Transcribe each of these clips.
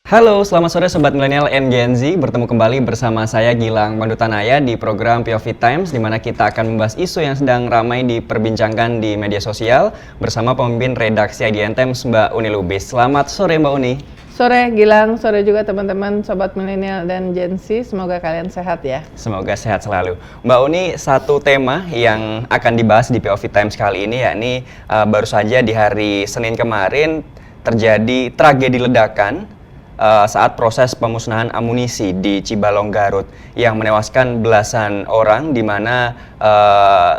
Halo, selamat sore Sobat Milenial and Gen Z. Bertemu kembali bersama saya Gilang Pandutanaya di program POV Times, di mana kita akan membahas isu yang sedang ramai diperbincangkan di media sosial bersama pemimpin redaksi IDN Times, Mbak Uni Lubis. Selamat sore Mbak Uni. Sore Gilang, sore juga teman-teman Sobat Milenial dan Gen Z. Semoga kalian sehat ya. Semoga sehat selalu. Mbak Uni, satu tema yang akan dibahas di POV Times kali ini, yakni baru saja di hari Senin kemarin terjadi tragedi ledakan saat proses pemusnahan amunisi di Cibalong, Garut yang menewaskan belasan orang, di mana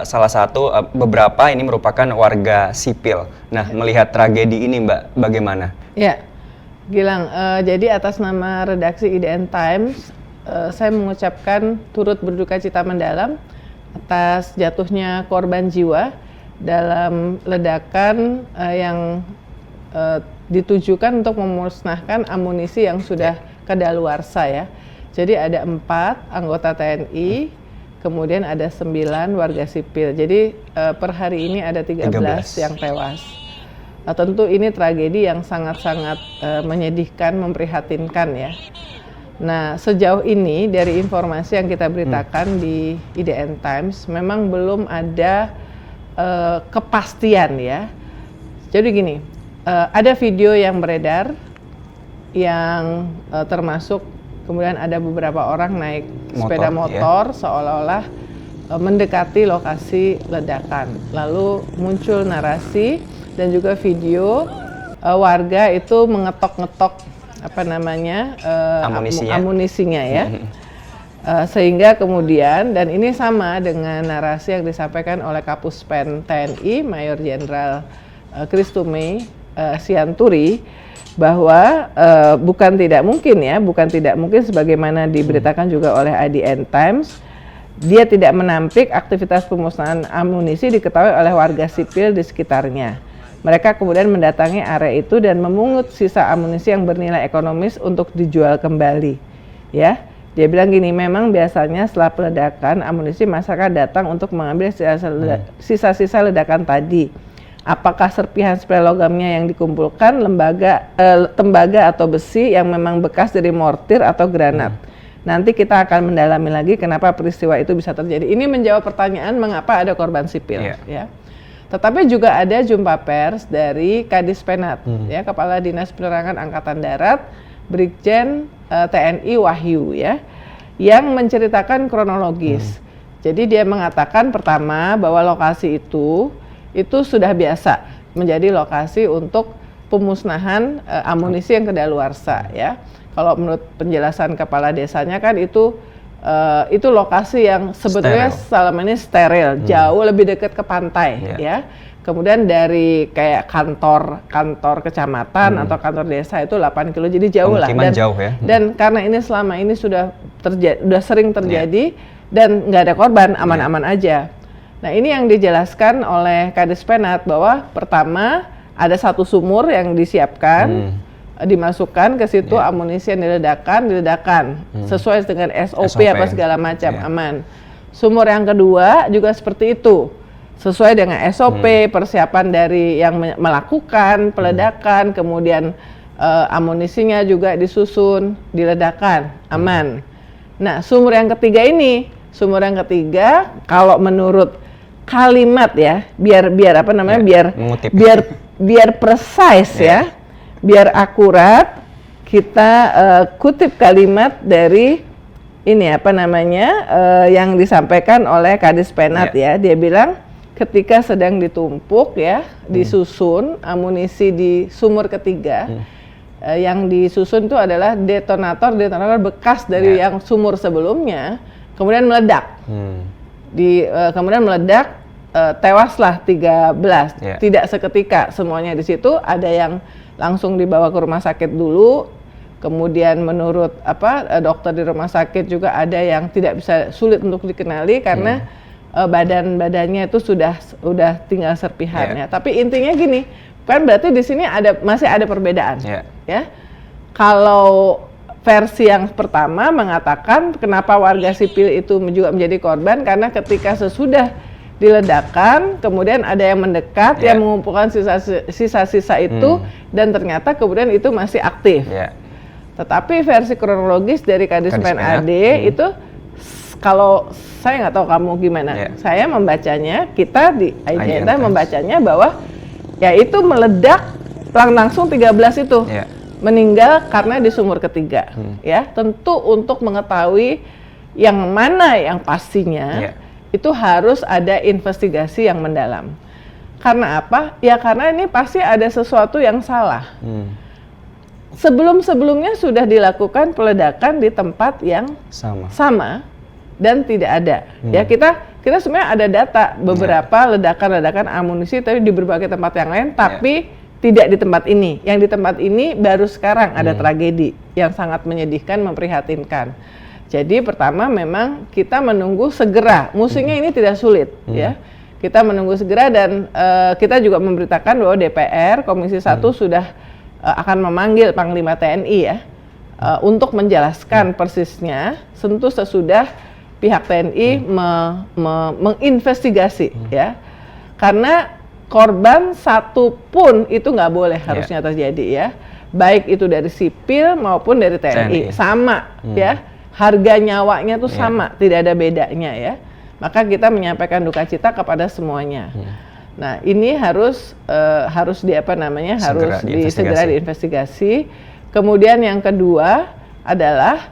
salah satu beberapa ini merupakan warga sipil. Nah, melihat tragedi ini Mbak, bagaimana? Ya, Gilang, jadi atas nama redaksi IDN Times, saya mengucapkan turut berduka cita mendalam atas jatuhnya korban jiwa dalam ledakan yang ditujukan untuk memusnahkan amunisi yang sudah kadaluarsa ya. Jadi ada 4 anggota TNI, kemudian ada 9 warga sipil. Jadi per hari ini ada 13 yang tewas. Nah, tentu ini tragedi yang sangat-sangat menyedihkan, memprihatinkan ya. Nah, sejauh ini dari informasi yang kita beritakan di IDN Times, memang belum ada kepastian ya. Jadi gini, ada video yang beredar yang termasuk kemudian ada beberapa orang naik sepeda motor seolah-olah mendekati lokasi ledakan. Lalu muncul narasi dan juga video warga itu mengetok-ngetok amunisinya ya. Sehingga kemudian, dan ini sama dengan narasi yang disampaikan oleh Kapuspen TNI Mayor Jenderal Christumey Sianturi, bahwa bukan tidak mungkin sebagaimana diberitakan juga oleh IDN Times, dia tidak menampik aktivitas pemusnahan amunisi diketahui oleh warga sipil di sekitarnya. Mereka kemudian mendatangi area itu dan memungut sisa amunisi yang bernilai ekonomis untuk dijual kembali. Ya, dia bilang gini, memang biasanya setelah peledakan amunisi masyarakat datang untuk mengambil sisa-sisa ledakan tadi. Apakah serpihan spray logamnya yang dikumpulkan, tembaga atau besi yang memang bekas dari mortir atau granat. Nanti kita akan mendalami lagi kenapa peristiwa itu bisa terjadi. Ini menjawab pertanyaan mengapa ada korban sipil. Ya. Tetapi juga ada jumpa pers dari Kadispenat, ya, Kepala Dinas Penerangan Angkatan Darat, Brigjen TNI Wahyu, ya, yang menceritakan kronologis. Jadi dia mengatakan pertama bahwa lokasi itu sudah biasa menjadi lokasi untuk pemusnahan amunisi yang kadaluarsa ya. Kalau menurut penjelasan kepala desanya kan itu lokasi yang sebetulnya selama ini steril, jauh lebih dekat ke pantai ya. Kemudian dari kayak kantor kecamatan atau kantor desa itu 8 kilo, jadi jauh lah. Dan karena ini selama ini sudah sering terjadi dan nggak ada korban, aman-aman aja. Nah, ini yang dijelaskan oleh Kadispenat bahwa pertama ada satu sumur yang disiapkan, dimasukkan ke situ amunisi yang diledakkan sesuai dengan SOP apa segala macam, aman. Sumur yang kedua juga seperti itu, sesuai dengan SOP, persiapan dari yang melakukan peledakan, kemudian amunisinya juga disusun, diledakkan, aman. Nah, sumur yang ketiga kalau menurut kalimat ya, biar precise ya, biar akurat, kita kutip kalimat dari ini yang disampaikan oleh Kadispenat ya. Dia bilang ketika sedang ditumpuk ya, disusun amunisi di sumur ketiga, yang disusun itu adalah detonator bekas dari yang sumur sebelumnya, kemudian meledak. Kemudian meledak, tewaslah 13. Tidak seketika semuanya di situ, ada yang langsung dibawa ke rumah sakit dulu, kemudian menurut dokter di rumah sakit juga ada yang sulit untuk dikenali karena badannya itu sudah tinggal serpihannya. Tapi intinya gini, kan berarti di sini masih ada perbedaan ya. Kalau versi yang pertama mengatakan kenapa warga sipil itu juga menjadi korban, karena ketika sesudah diledakkan, kemudian ada yang mendekat yang mengumpulkan sisa-sisa itu dan ternyata kemudian itu masih aktif. Tetapi versi kronologis dari Kadispen AD itu kalau saya nggak tahu kamu gimana, saya membacanya, kita di Ayjenta membacanya bahwa ya itu meledak langsung 13 itu meninggal karena di sumur ketiga. Ya, tentu untuk mengetahui yang mana yang pastinya itu harus ada investigasi yang mendalam. Karena apa? Ya karena ini pasti ada sesuatu yang salah. Sebelum-sebelumnya sudah dilakukan peledakan di tempat yang sama dan tidak ada. Ya kita sebenarnya ada data beberapa ledakan-ledakan amunisi tapi di berbagai tempat yang lain, tapi tidak di tempat ini. Yang di tempat ini baru sekarang ada tragedi yang sangat menyedihkan, memprihatinkan. Jadi pertama memang kita menunggu segera. Musuhnya ini tidak sulit, ya. Kita menunggu segera dan kita juga memberitakan bahwa DPR Komisi 1 sudah akan memanggil Panglima TNI ya untuk menjelaskan persisnya. Tentu sesudah pihak TNI menginvestigasi ya, karena korban satu pun itu nggak boleh harusnya terjadi ya, baik itu dari sipil maupun dari TNI. Sama ya, harga nyawanya tuh sama, tidak ada bedanya ya. Maka kita menyampaikan duka cita kepada semuanya. Nah ini harus segera diinvestigasi. Kemudian yang kedua adalah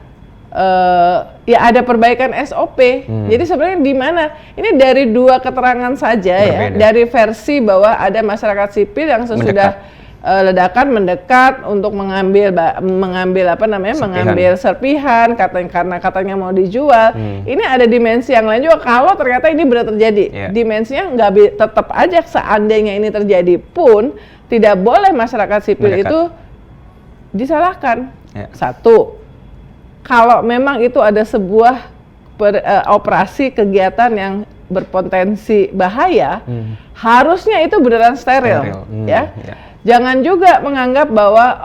ya ada perbaikan SOP. Jadi sebenarnya di mana? Ini dari dua keterangan saja ya, dari versi bahwa ada masyarakat sipil yang sesudah ledakan mendekat untuk mengambil serpihan karena katanya mau dijual. Ini ada dimensi yang lain juga kalau ternyata ini benar terjadi. Dimensinya tetap aja seandainya ini terjadi pun tidak boleh masyarakat sipil itu disalahkan. Satu, kalau memang itu ada sebuah operasi kegiatan yang berpotensi bahaya, harusnya itu beneran steril. Ya. Jangan juga menganggap bahwa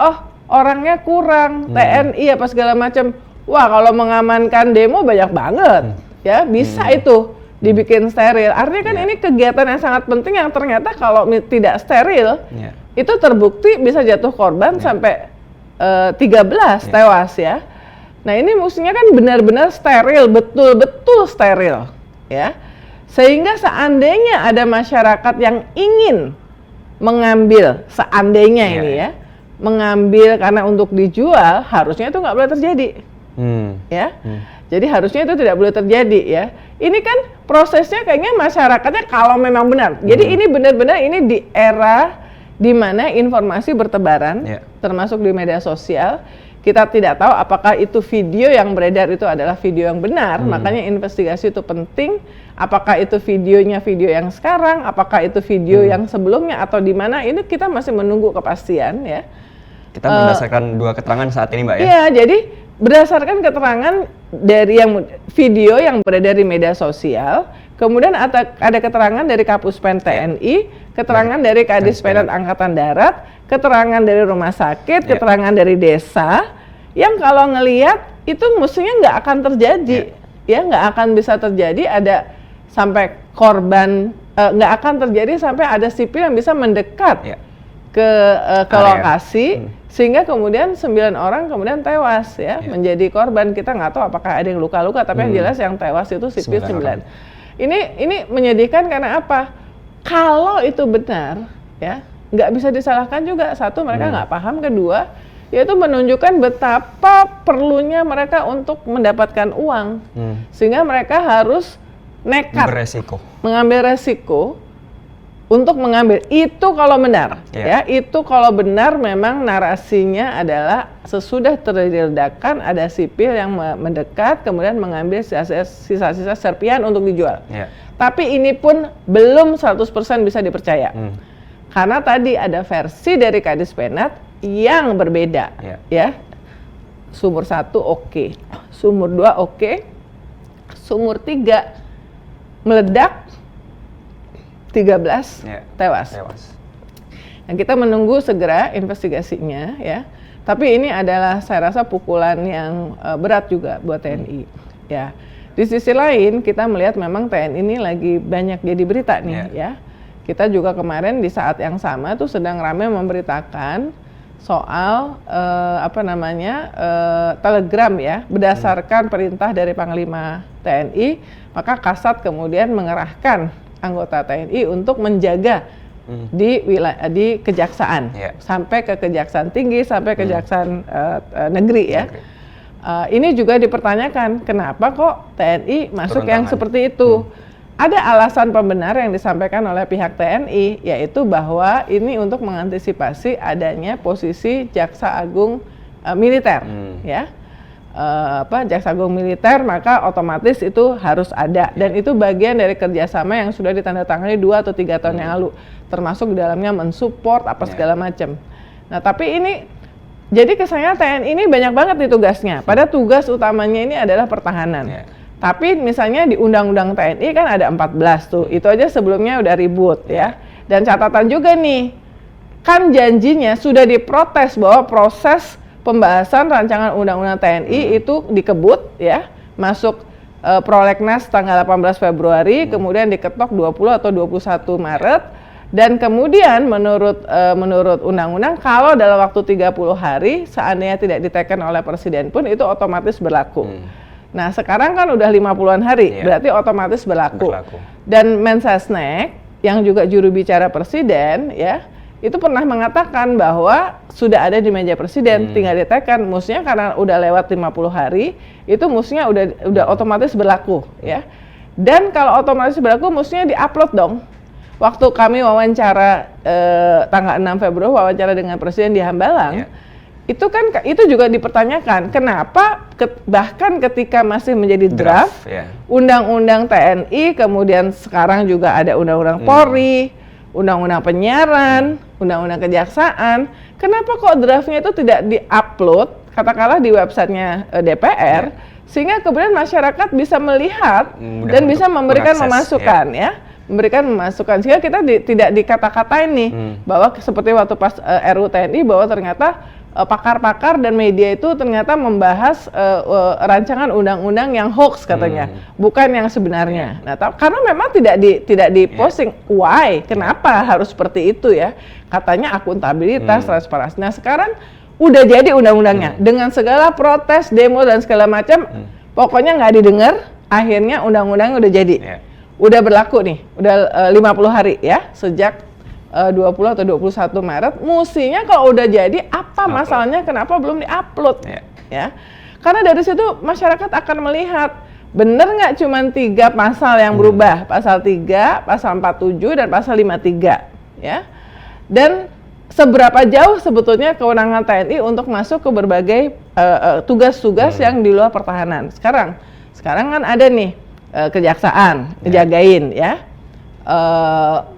orangnya kurang, TNI apa segala macam. Wah, kalau mengamankan demo banyak banget. Ya, bisa itu dibikin steril. Artinya kan ini kegiatan yang sangat penting yang ternyata kalau tidak steril itu terbukti bisa jatuh korban sampai 13 tewas ya. Nah, ini mestinya kan benar-benar steril, betul-betul steril ya. Sehingga seandainya ada masyarakat yang ingin mengambil, seandainya ini ya, mengambil karena untuk dijual, harusnya itu nggak boleh terjadi, ya. Jadi harusnya itu tidak boleh terjadi ya. Ini kan prosesnya kayaknya masyarakatnya kalau memang benar. Jadi ini benar-benar ini di era di mana informasi bertebaran, termasuk di media sosial. Kita tidak tahu apakah itu video yang beredar itu adalah video yang benar, makanya investigasi itu penting. Apakah itu videonya video yang sekarang, apakah itu video yang sebelumnya atau di mana, ini kita masih menunggu kepastian ya. Kita berdasarkan dua keterangan saat ini Mbak ya? Iya, jadi berdasarkan keterangan dari video yang beredar di media sosial, kemudian ada keterangan dari Kapuspen TNI, keterangan dari Kadispenat Angkatan Darat, keterangan dari rumah sakit, keterangan dari desa, yang kalau ngelihat itu mestinya nggak akan terjadi, ya nggak akan bisa terjadi ada sampai korban, nggak akan terjadi sampai ada sipil yang bisa mendekat ke lokasi, sehingga kemudian 9 orang kemudian tewas ya, menjadi korban. Kita nggak tahu apakah ada yang luka-luka, tapi yang jelas yang tewas itu sipil 9. Ini menyedihkan karena apa? Kalau itu benar, ya nggak bisa disalahkan juga. Satu, mereka nggak paham. Kedua, yaitu menunjukkan betapa perlunya mereka untuk mendapatkan uang, sehingga mereka harus nekat, mengambil resiko untuk mengambil. Itu kalau benar, ya itu kalau benar memang narasinya adalah sesudah terjadi ledakan ada sipil yang mendekat kemudian mengambil sisa-sisa serpihan untuk dijual. Tapi ini pun belum 100% bisa dipercaya. Karena tadi ada versi dari Kadispenat yang berbeda, ya. Sumur 1 oke, sumur 2 oke, sumur 3 meledak, 13 tewas. Nah, kita menunggu segera investigasinya, ya. Tapi ini adalah saya rasa pukulan yang berat juga buat TNI, ya. Di sisi lain kita melihat memang TNI ini lagi banyak jadi berita nih, ya. Kita juga kemarin di saat yang sama tuh sedang ramai memberitakan soal telegram ya, berdasarkan perintah dari Panglima TNI, maka Kasat kemudian mengerahkan anggota TNI untuk menjaga di kejaksaan, sampai ke kejaksaan tinggi, sampai kejaksaan negeri ya. Ini juga dipertanyakan, kenapa kok TNI masuk yang seperti itu? Ada alasan pembenar yang disampaikan oleh pihak TNI, yaitu bahwa ini untuk mengantisipasi adanya posisi Jaksa Agung militer, ya. Jaksa Agung militer, maka otomatis itu harus ada, dan itu bagian dari kerjasama yang sudah ditandatangani 2 atau 3 tahun yang lalu, termasuk di dalamnya mensupport apa segala macam. Nah, tapi ini jadi kesannya TNI ini banyak banget nih tugasnya, pada tugas utamanya ini adalah pertahanan. Tapi misalnya di Undang-Undang TNI kan ada 14 tuh, itu aja sebelumnya udah ribut ya. Dan catatan juga nih, kan janjinya sudah diprotes bahwa proses pembahasan rancangan Undang-Undang TNI itu dikebut ya, masuk prolegnas tanggal 18 Februari, kemudian diketok 20 atau 21 Maret, dan kemudian menurut undang-undang kalau dalam waktu 30 hari seandainya tidak diteken oleh Presiden pun itu otomatis berlaku. Nah, sekarang kan udah 50-an hari, berarti otomatis berlaku. Dan Mensesnek yang juga juru bicara Presiden ya, itu pernah mengatakan bahwa sudah ada di meja Presiden, tinggal diteken. Mestinya karena udah lewat 50 hari, itu mestinya udah otomatis berlaku ya. Dan kalau otomatis berlaku, mestinya di-upload dong. Waktu kami wawancara tanggal 6 Februari wawancara dengan Presiden di Hambalang, itu juga dipertanyakan kenapa bahkan ketika masih menjadi draft Undang-Undang TNI, kemudian sekarang juga ada Undang-Undang Polri, Undang-Undang Penyiaran, Undang-Undang Kejaksaan, kenapa kok draftnya itu tidak di-upload katakanlah di websitenya DPR, sehingga kemudian masyarakat bisa melihat dan bisa memberikan masukan memberikan masukan, sehingga kita tidak dikata-katain nih bahwa seperti waktu pas RUU TNI bahwa ternyata pakar-pakar dan media itu ternyata membahas rancangan undang-undang yang hoax katanya, bukan yang sebenarnya. Nah, karena memang tidak diposting. Why? Kenapa harus seperti itu ya? Katanya akuntabilitas, transparansi. Nah, sekarang udah jadi undang-undangnya dengan segala protes, demo dan segala macam, pokoknya nggak didengar. Akhirnya undang-undangnya udah jadi, udah berlaku nih, udah 50 hari ya sejak 20 atau 21 Maret, mestinya kalau udah jadi, apa masalahnya kenapa belum di-upload? Ya. Karena dari situ masyarakat akan melihat, bener nggak cuma 3 pasal yang berubah, pasal 3, pasal 47, dan pasal 53, ya. Dan seberapa jauh sebetulnya kewenangan TNI untuk masuk ke berbagai tugas-tugas yang di luar pertahanan. Sekarang kan ada nih, kejaksaan, ngejagain, ya.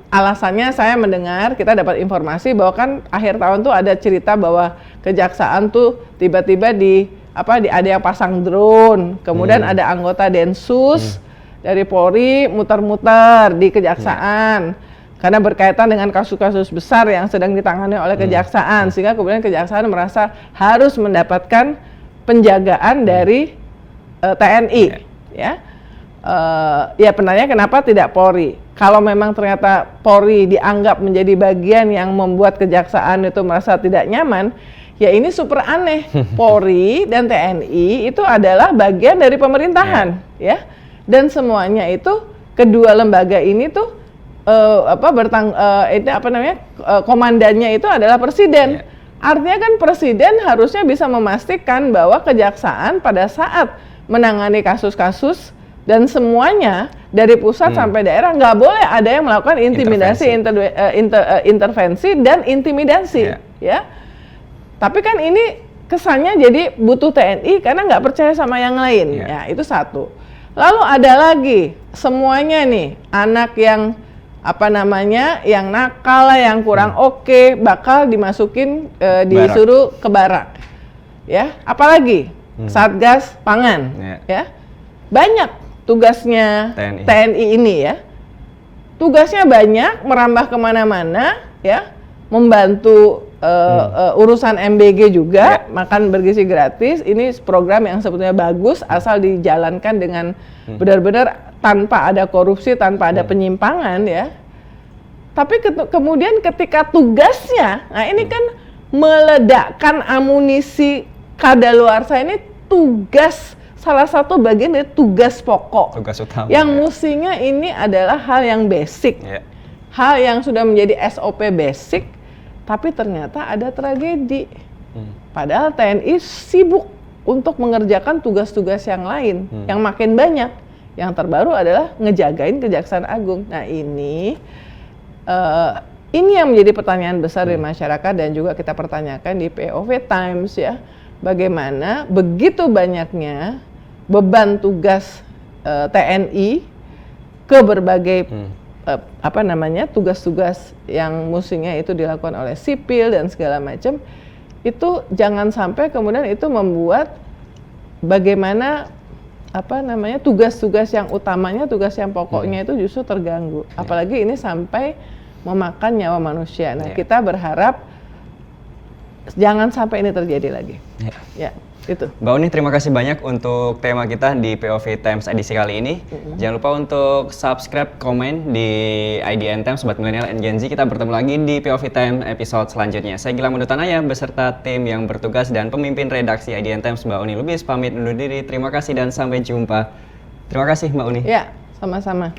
Alasannya saya mendengar, kita dapat informasi bahwa kan akhir tahun tuh ada cerita bahwa kejaksaan tuh tiba-tiba ada yang pasang drone, kemudian ada anggota Densus dari Polri muter-muter di kejaksaan karena berkaitan dengan kasus-kasus besar yang sedang ditangani oleh kejaksaan, sehingga kemudian kejaksaan merasa harus mendapatkan penjagaan dari TNI, ya. Ya penanya kenapa tidak Polri? Kalau memang ternyata Polri dianggap menjadi bagian yang membuat kejaksaan itu merasa tidak nyaman, ya ini super aneh. Polri dan TNI itu adalah bagian dari pemerintahan, ya. Dan semuanya itu kedua lembaga ini tuh komandannya itu adalah Presiden. Artinya kan Presiden harusnya bisa memastikan bahwa kejaksaan pada saat menangani kasus-kasus dan semuanya dari pusat sampai daerah nggak boleh ada yang melakukan intimidasi, intervensi dan intimidasi, ya. Tapi kan ini kesannya jadi butuh TNI karena nggak percaya sama yang lain, ya itu satu. Lalu ada lagi semuanya nih anak yang yang nakal, yang kurang oke, bakal dimasukin disuruh ke barak, ya. Apalagi Satgas Pangan, ya banyak. Tugasnya TNI ini ya, tugasnya banyak, merambah kemana-mana ya, membantu urusan MBG juga, makan bergizi gratis. Ini program yang sebetulnya bagus asal dijalankan dengan benar-benar tanpa ada korupsi, tanpa ada penyimpangan ya. Tapi kemudian ketika tugasnya, nah ini kan meledakkan amunisi kadaluarsa ini salah satu bagian dari tugas pokok. Tugas utama. Yang mestinya ini adalah hal yang basic. Ya. Hal yang sudah menjadi SOP basic, tapi ternyata ada tragedi. Padahal TNI sibuk untuk mengerjakan tugas-tugas yang lain, yang makin banyak. Yang terbaru adalah ngejagain Kejaksaan Agung. Nah ini yang menjadi pertanyaan besar di masyarakat dan juga kita pertanyakan di POV Times ya. Bagaimana begitu banyaknya beban tugas TNI ke berbagai tugas-tugas yang mestinya itu dilakukan oleh sipil dan segala macam, itu jangan sampai kemudian itu membuat bagaimana tugas-tugas yang utamanya, tugas yang pokoknya itu justru terganggu. Apalagi ini sampai memakan nyawa manusia. Nah, kita berharap jangan sampai ini terjadi lagi. Ya, itu. Mbak Uni, terima kasih banyak untuk tema kita di POV Times edisi kali ini. Jangan lupa untuk subscribe, komen di IDN Times, Sobat Milenial and Gen Z. Kita bertemu lagi di POV Times episode selanjutnya. Saya Gilang Mandutanaya beserta tim yang bertugas dan pemimpin redaksi IDN Times, Mbak Uni Lubis, pamit undur diri. Terima kasih dan sampai jumpa. Terima kasih Mbak Uni. Ya, sama-sama.